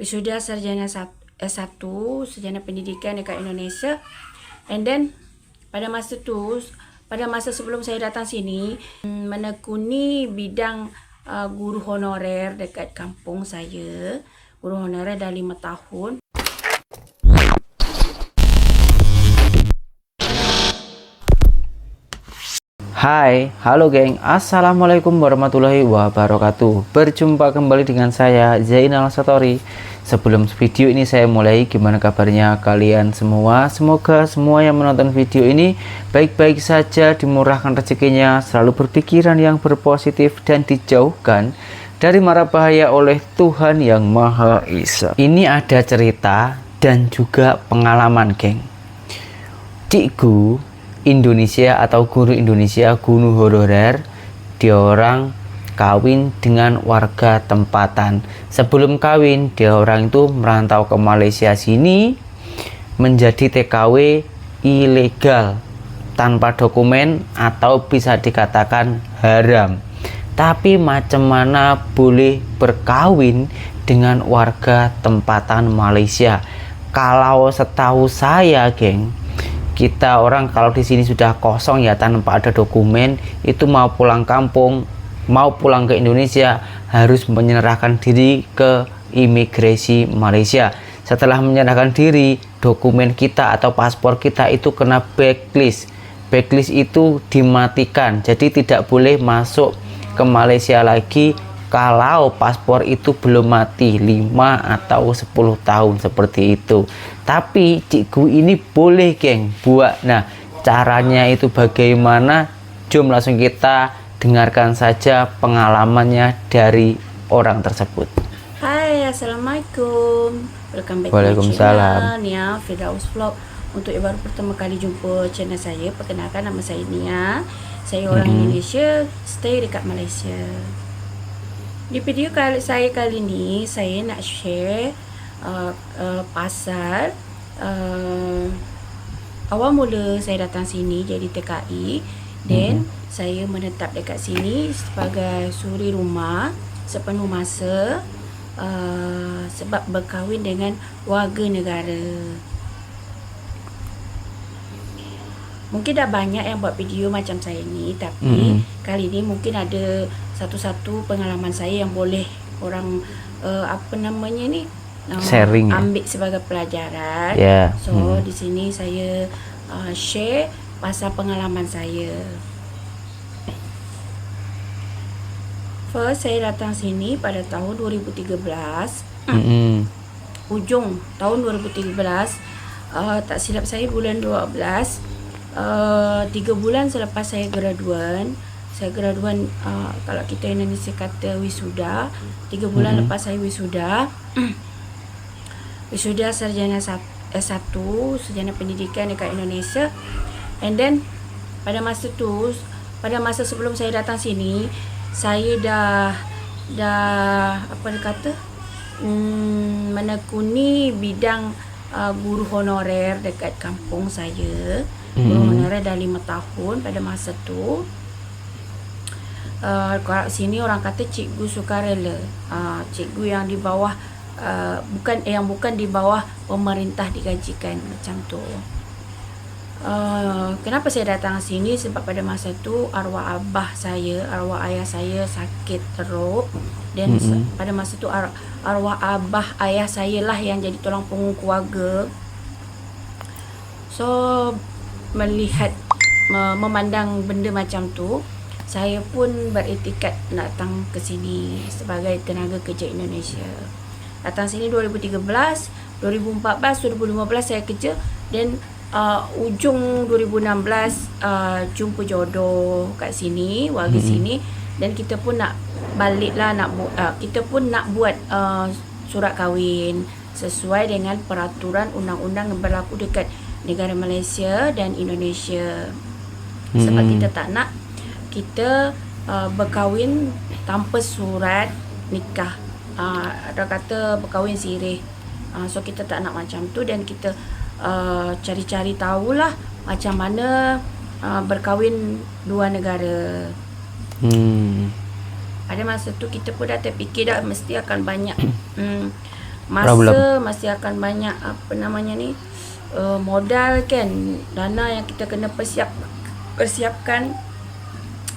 Wisuda sarjana S1, sarjana pendidikan dekat Indonesia. And then pada masa sebelum saya datang sini, menekuni bidang guru honorer dekat kampung saya. Guru honorer dah 5 tahun. Hai, halo geng, assalamualaikum warahmatullahi wabarakatuh. Berjumpa kembali dengan saya Zainal Satori. Sebelum video ini saya mulai, gimana kabarnya kalian semua? Semoga semua yang menonton video ini baik-baik saja, dimurahkan rezekinya, selalu berpikiran yang berpositif dan dijauhkan dari mara bahaya oleh Tuhan yang Maha Esa. Ini ada cerita dan juga pengalaman geng. Cikgu Indonesia atau guru Indonesia, guru honorer, dia orang kawin dengan warga tempatan. Sebelum kawin, dia orang itu merantau ke Malaysia sini menjadi TKW ilegal tanpa dokumen atau bisa dikatakan haram. Tapi macam mana boleh berkawin dengan warga tempatan Malaysia? Kalau setahu saya, geng, kita orang kalau di sini sudah kosong ya tanpa ada dokumen, itu mau pulang kampung, mau pulang ke Indonesia harus menyerahkan diri ke imigrasi Malaysia. Setelah menyerahkan diri, dokumen kita atau paspor kita itu kena blacklist. Blacklist itu dimatikan, jadi tidak boleh masuk ke Malaysia lagi kalau paspor itu belum mati 5 atau 10 tahun seperti itu. Tapi cikgu ini boleh geng buat. Nah, caranya itu bagaimana? Jom langsung kita dengarkan saja pengalamannya dari orang tersebut. Hai, assalamualaikum. Welcome back Waalaikumsalam. to Nia Firdaus Vlog. Untuk yang baru pertama kali jumpa channel saya, perkenalkan nama saya Nia. Saya orang Indonesia, stay dekat Malaysia. Di video saya kali ini, saya nak share pasal awal mula saya datang sini jadi TKI, dan saya menetap dekat sini sebagai suri rumah sepenuh masa sebab berkahwin dengan warga negara. Mungkin dah banyak yang buat video macam saya ni, tapi kali ni mungkin ada satu-satu pengalaman saya yang boleh orang sharing, ambil sebagai pelajaran. So di sini saya share pasal pengalaman saya. First, saya datang sini pada tahun 2013. Ujung tahun 2013, tak silap saya bulan 12. 3 bulan selepas saya graduan. Kalau kita Indonesia kata wisuda, 3 bulan lepas saya wisuda. Wisuda sarjana S1, sarjana pendidikan dekat Indonesia. And then pada masa sebelum saya datang sini, saya dah menekuni bidang guru honorer dekat kampung saya. Guru honorer dah 5 tahun pada masa tu. Kalau sini orang kata cikgu sukarela, cikgu yang di bawah bukan di bawah pemerintah digajikan macam tu. Kenapa saya datang sini? Sebab pada masa tu arwah ayah saya sakit teruk, dan pada masa tu arwah abah ayah saya lah yang jadi tulang punggung keluarga. So melihat memandang benda macam tu, saya pun beretikat nak datang ke sini sebagai tenaga kerja Indonesia. Datang sini 2013, 2014, 2015 saya kerja, dan ujung 2016 jumpa jodoh kat sini, warga sini, dan kita pun nak balik lah, kita pun nak buat surat kahwin sesuai dengan peraturan undang-undang yang berlaku dekat negara Malaysia dan Indonesia. Sebab kita tak nak kita berkahwin tanpa surat nikah. Ada kata berkahwin sirih. So kita tak nak macam tu, dan kita cari-cari tahulah macam mana berkahwin dua negara. Pada masa tu kita pun dah terfikir dah mesti akan banyak masa masih akan banyak modal kan, dana yang kita kena persiapkan.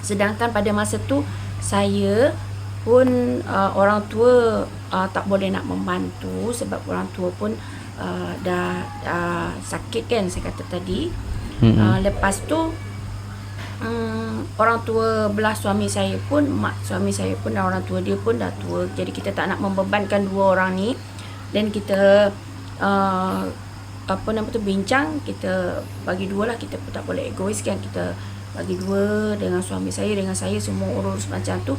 Sedangkan pada masa tu saya pun orang tua tak boleh nak membantu sebab orang tua pun dah sakit kan, saya kata tadi. Lepas tu orang tua belah suami saya pun, mak suami saya pun dan orang tua dia pun dah tua. Jadi kita tak nak membebankan dua orang ni, dan kita bincang, kita bagi dua lah. Kita pun tak boleh egois kan, kita bagi dua dengan suami saya, dengan saya semua urus macam tu.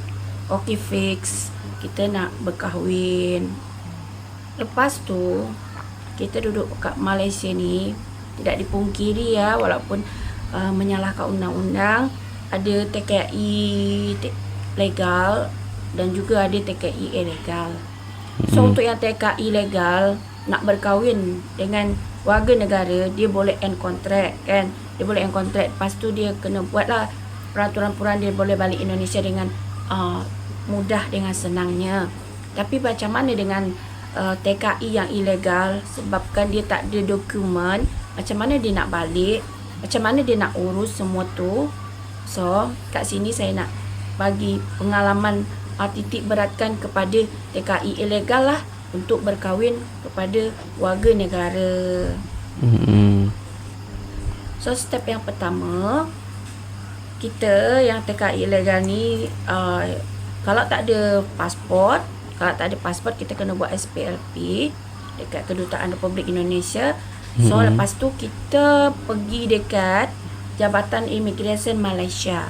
Okey, fix kita nak berkahwin. Lepas tu kita duduk kat Malaysia ni, tidak dipungkiri ya, walaupun menyalahkan undang-undang, ada TKI legal dan juga ada TKI ilegal. So untuk yang TKI legal nak berkahwin dengan warga negara, dia boleh end kontrak kan, dia boleh end kontrak. Lepas tu dia kena buatlah peraturan-peraturan, dia boleh balik Indonesia dengan mudah, dengan senangnya. Tapi macam mana dengan TKI yang ilegal, sebabkan dia tak ada dokumen, macam mana dia nak balik, macam mana dia nak urus semua tu. So kat sini saya nak bagi pengalaman titik beratkan kepada TKI ilegal lah untuk berkahwin kepada warga negara. So step yang pertama, kita yang TKI ilegal ni, kalau tak ada pasport, kita kena buat SPLP dekat Kedutaan Republik Indonesia. So lepas tu kita pergi dekat Jabatan Imigresen Malaysia.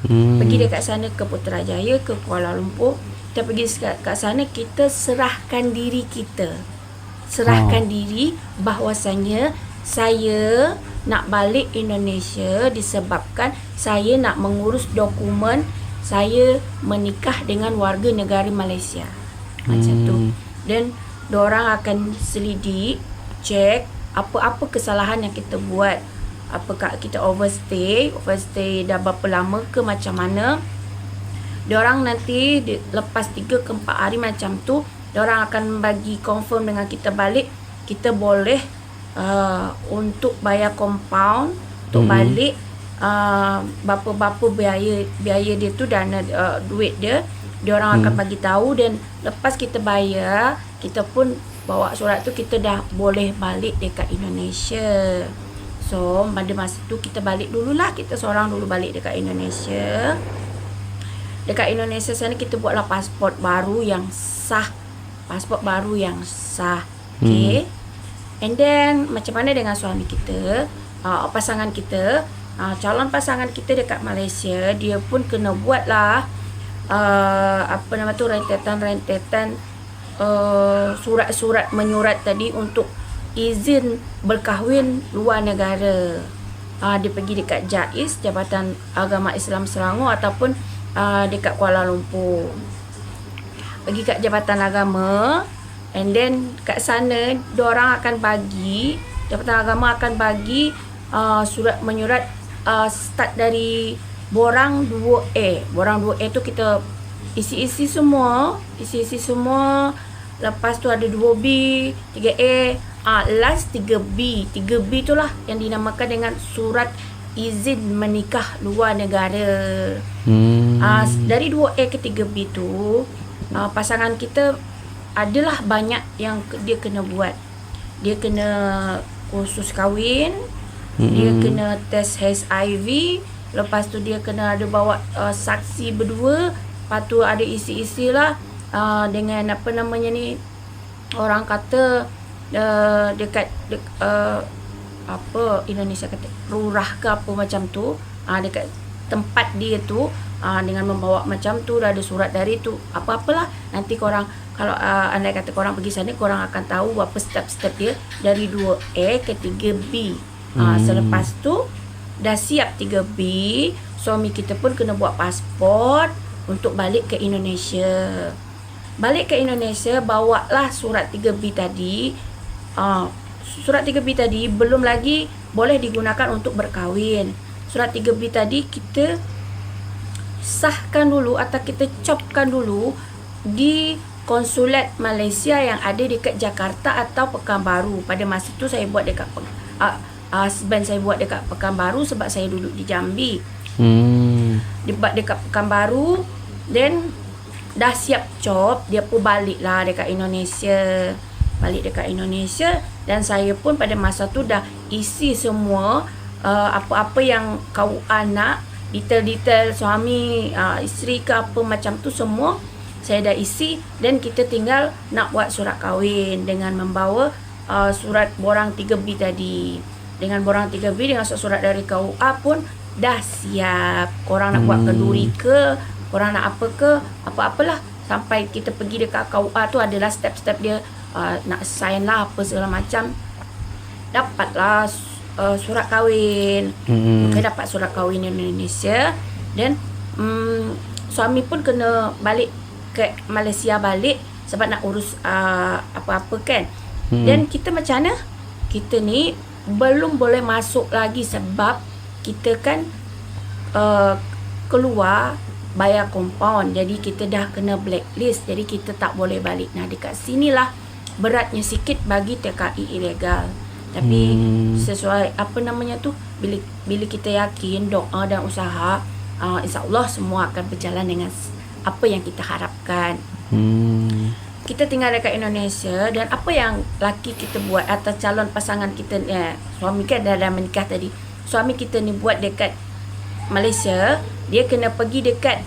Pergi dekat sana ke Putrajaya, ke Kuala Lumpur. Kita pergi kat sana, kita serahkan diri kita. Serahkan diri bahawasanya saya nak balik Indonesia disebabkan saya nak mengurus dokumen saya menikah dengan warga negara Malaysia. Macam tu. Dan diorang akan selidik, cek apa-apa kesalahan yang kita buat. Apakah kita overstay dah berapa lama ke macam mana. Diorang nanti lepas 3 ke 4 hari macam tu, diorang akan bagi confirm dengan kita balik. Kita boleh untuk bayar compound untuk balik, berapa biaya dia tu, dana duit dia, diorang akan bagi tahu. Dan lepas kita bayar, kita pun bawa surat tu, kita dah boleh balik dekat Indonesia. So pada masa tu kita balik dululah, kita seorang dulu balik dekat Indonesia. Dekat Indonesia sana kita buatlah pasport baru yang sah. Okay. And then macam mana dengan suami kita, pasangan kita, calon pasangan kita dekat Malaysia, dia pun kena buatlah rentetan surat-surat menyurat tadi untuk izin berkahwin luar negara. Dia pergi dekat JAIS, Jabatan Agama Islam Selangor, ataupun dekat Kuala Lumpur. Pergi kat Jabatan Agama, and then kat sana diorang akan bagi, Jabatan Agama akan bagi surat menyurat, start dari borang 2A. Borang 2A tu kita isi semua. Lepas tu ada 2B, 3A, last 3B. 3B tu lah yang dinamakan dengan surat izin menikah luar negara. Dari 2A ke 3B tu, pasangan kita adalah banyak yang dia kena buat. Dia kena kursus kahwin, dia kena test HIV, lepas tu dia kena ada bawa saksi berdua. Lepas tu ada isi-isi lah dengan orang kata dekat Indonesia kata lurah ke apa macam tu, dekat tempat dia tu, dengan membawa macam tu, dah ada surat dari tu, apa-apalah. Nanti korang, kalau andai kata korang pergi sana, korang akan tahu apa step-step dia dari 2A ke 3B. Selepas tu dah siap 3B, suami kita pun kena buat pasport untuk balik ke Indonesia. Balik ke Indonesia, bawalah surat 3B tadi. Surat 3B tadi belum lagi boleh digunakan untuk berkahwin. Surat 3B tadi kita sahkan dulu atau kita copkan dulu di konsulat Malaysia yang ada dekat Jakarta atau Pekanbaru. Pada masa tu saya buat dekat husband saya buat dekat Pekanbaru sebab saya duduk di Jambi. Dia buat dekat Pekanbaru, then dah siap job, dia pun balik lah dekat Indonesia. Dan saya pun pada masa tu dah isi semua apa-apa yang KUA nak, detail-detail suami, isteri ke apa macam tu semua saya dah isi. Dan kita tinggal nak buat surat kahwin dengan membawa surat borang 3B tadi. Dengan borang 3B dengan surat dari KUA pun dah siap. Korang nak buat kenduri ke, korang nak apa ke, apa-apalah. Sampai kita pergi dekat KUA tu adalah step-step dia, nak sign lah apa segala macam. Dapatlah surat kahwin. Okay, dapat surat kahwin Indonesia. Dan suami pun kena balik ke Malaysia balik sebab nak urus apa-apa kan. Dan kita macam mana? Kita ni belum boleh masuk lagi sebab kita kan keluar bayar compound. Jadi kita dah kena blacklist. Jadi kita tak boleh balik. Nah, dekat sinilah beratnya sikit bagi TKI ilegal. Tapi sesuai apa namanya tu, bila kita yakin, doa dan usaha, insya-Allah semua akan berjalan dengan apa yang kita harapkan. Kita tinggal dekat Indonesia dan apa yang laki kita buat atau calon pasangan kita, suami kan dah menikah tadi. Suami kita ni buat dekat Malaysia, dia kena pergi dekat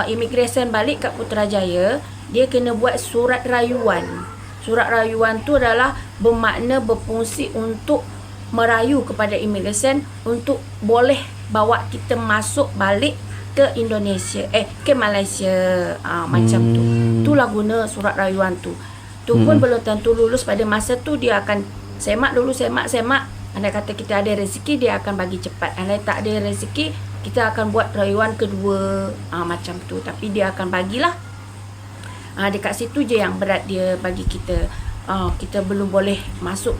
immigration balik kat Putrajaya, dia kena buat surat rayuan. Surat rayuan tu adalah bermakna berfungsi untuk merayu kepada immigration untuk boleh bawa kita masuk balik ke Indonesia, ke Malaysia, macam tu. Itulah guna surat rayuan tu. Tu pun belum tentu lulus pada masa tu. Dia akan semak dulu, semak. Andai kata kita ada rezeki, dia akan bagi cepat. Andai tak ada rezeki, kita akan buat rayuan kedua, macam tu. Tapi dia akan bagilah. Dekat situ je yang berat dia bagi kita. Kita belum boleh masuk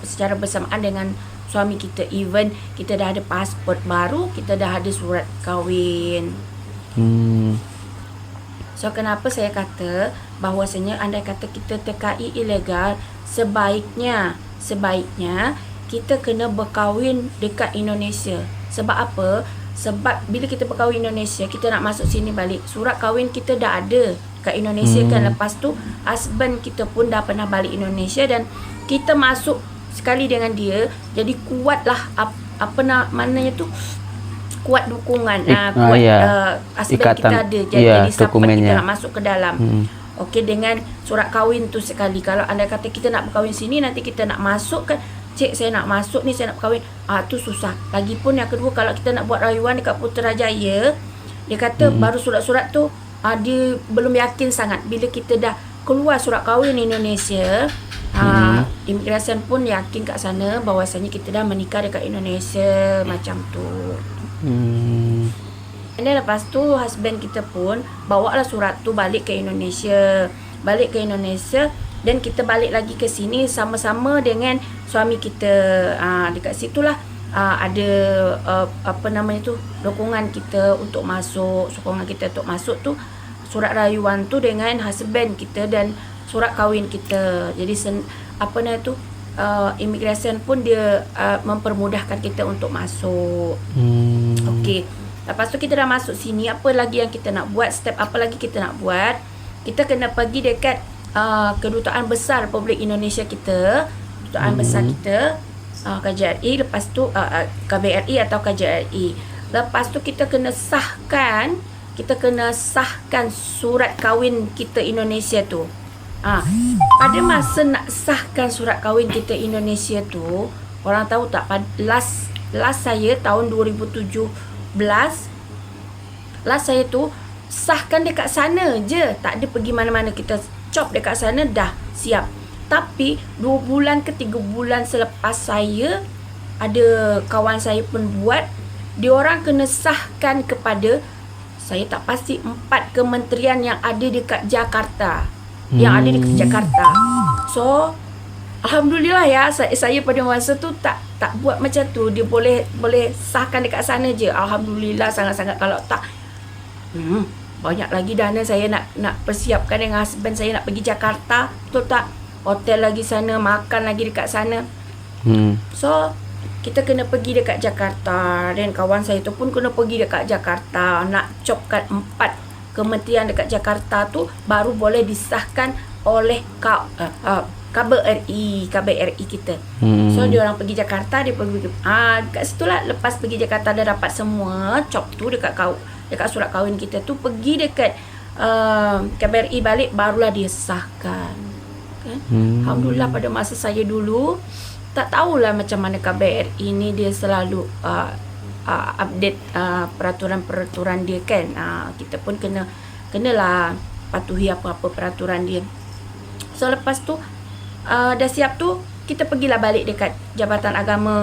secara bersamaan dengan suami kita. Even kita dah ada pasport baru, kita dah ada surat kahwin. So kenapa saya kata bahawasanya andai kata kita TKI ilegal, sebaiknya kita kena berkahwin dekat Indonesia. Sebab apa? Sebab bila kita berkahwin Indonesia, kita nak masuk sini balik, surat kahwin kita dah ada kat Indonesia kan. Lepas tu husband kita pun dah pernah balik Indonesia dan kita masuk sekali dengan dia, jadi kuatlah maknanya tu, kuat dukungan, husband kita ada, jadi sampai kita nak masuk ke dalam. Okey, dengan surat kahwin tu sekali. Kalau andai kata kita nak berkahwin sini, nanti kita nak masuk kan, cik saya nak masuk ni, saya nak berkahwin, tu susah. Lagipun yang kedua, kalau kita nak buat rayuan dekat Putrajaya, dia kata baru surat-surat tu dia belum yakin sangat. Bila kita dah keluar surat kahwin Indonesia, immigration pun yakin kat sana bahawasanya kita dah menikah dekat Indonesia, macam tu. Dan lepas tu husband kita pun bawa lah surat tu balik ke Indonesia. Dan kita balik lagi ke sini sama-sama dengan suami kita. Dekat situlah ada apa namanya tu, sokongan kita untuk masuk tu, surat rayuan tu dengan husband kita dan surat kahwin kita. Jadi immigration pun dia mempermudahkan kita untuk masuk. Okey. Lepas tu kita dah masuk sini, apa lagi yang kita nak buat? Step apa lagi kita nak buat? Kita kena pergi dekat Kedutaan Besar Republik Indonesia kita, Kedutaan Besar kita, KJRI. Lepas tu KBRI atau KJRI. Lepas tu kita kena sahkan surat kahwin kita Indonesia tu. Pada masa nak sahkan surat kahwin kita Indonesia tu, orang tahu tak, last saya tahun 2017, saya tu sahkan dekat sana je, tak ada pergi mana-mana. Kita cop dekat sana dah siap. Tapi 2 bulan ke 3 bulan selepas saya, ada kawan saya pun buat, diorang kena sahkan kepada, saya tak pasti, 4 kementerian yang ada dekat Jakarta. So alhamdulillah ya, saya pada masa tu tak buat macam tu. Dia boleh sahkan dekat sana je. Alhamdulillah sangat-sangat. Kalau tak banyak lagi dana saya nak persiapkan dengan husband saya nak pergi Jakarta, betul tak? Hotel lagi sana, makan lagi dekat sana. So kita kena pergi dekat Jakarta, dan kawan saya tu pun kena pergi dekat Jakarta, nak copkan 4 kementerian dekat Jakarta tu baru boleh disahkan oleh KBRI kita. So dia orang pergi Jakarta, dia pergi dekat situlah. Lepas pergi Jakarta dah dapat semua cop tu dekat surat kahwin kita tu, pergi dekat KBRI balik barulah dia sahkan kan? Alhamdulillah pada masa saya dulu tak tahulah macam mana KBRI ni, dia selalu update peraturan-peraturan dia kan. Kita pun kenalah patuhi apa-apa peraturan dia. So lepas tu dah siap tu, kita pergilah balik dekat Jabatan Agama.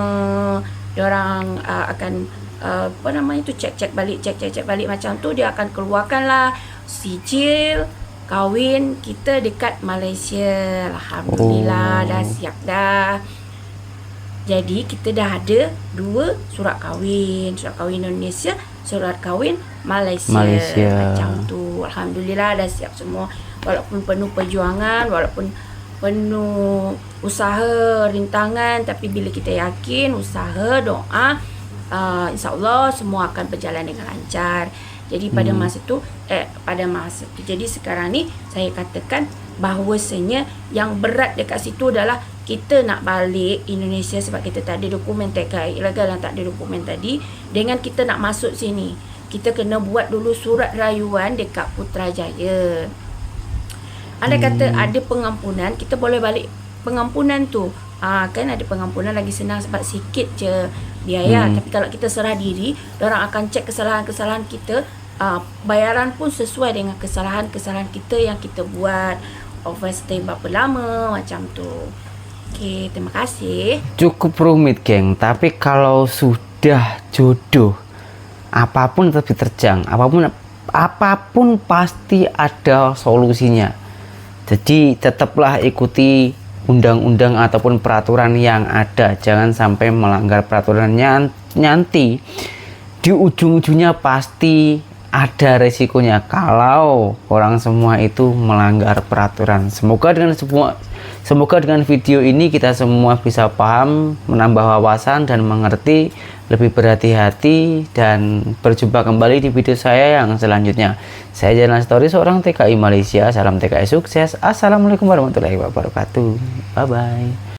Diorang akan cek balik macam tu. Dia akan keluarkanlah sijil kahwin kita dekat Malaysia. Alhamdulillah dah siap dah. Jadi kita dah ada 2 surat kahwin Indonesia, surat kahwin Malaysia. Macam tu. Alhamdulillah dah siap semua. Walaupun penuh perjuangan, walaupun penuh usaha, rintangan, tapi bila kita yakin, usaha, doa, insyaAllah semua akan berjalan dengan lancar. Jadi pada masa tu jadi sekarang ni saya katakan bahawasanya yang berat dekat situ adalah kita nak balik Indonesia sebab kita tak ada dokumen TKI ilegal dan tak ada dokumen tadi. Dengan kita nak masuk sini, kita kena buat dulu surat rayuan dekat Putrajaya. Andai kata ada pengampunan, kita boleh balik pengampunan tu. Kan ada pengampunan lagi senang sebab sikit je biaya. Tapi kalau kita serah diri, orang akan cek kesalahan-kesalahan kita. Bayaran pun sesuai dengan kesalahan-kesalahan kita yang kita buat. Overstay berapa lama, macam tu. Okey, terima kasih. Cukup rumit, geng. Tapi kalau sudah jodoh, apapun lebih terjang, apapun pasti ada solusinya. Jadi tetaplah ikuti undang-undang ataupun peraturan yang ada. Jangan sampai melanggar peraturannya, nanti di ujung-ujungnya pasti ada resikonya kalau orang semua itu melanggar peraturan. Semoga dengan video ini kita semua bisa paham, menambah wawasan dan mengerti, lebih berhati-hati, dan berjumpa kembali di video saya yang selanjutnya. Saya Zainal Satori, seorang TKI Malaysia. Salam TKI sukses. Assalamualaikum warahmatullahi wabarakatuh. Bye bye.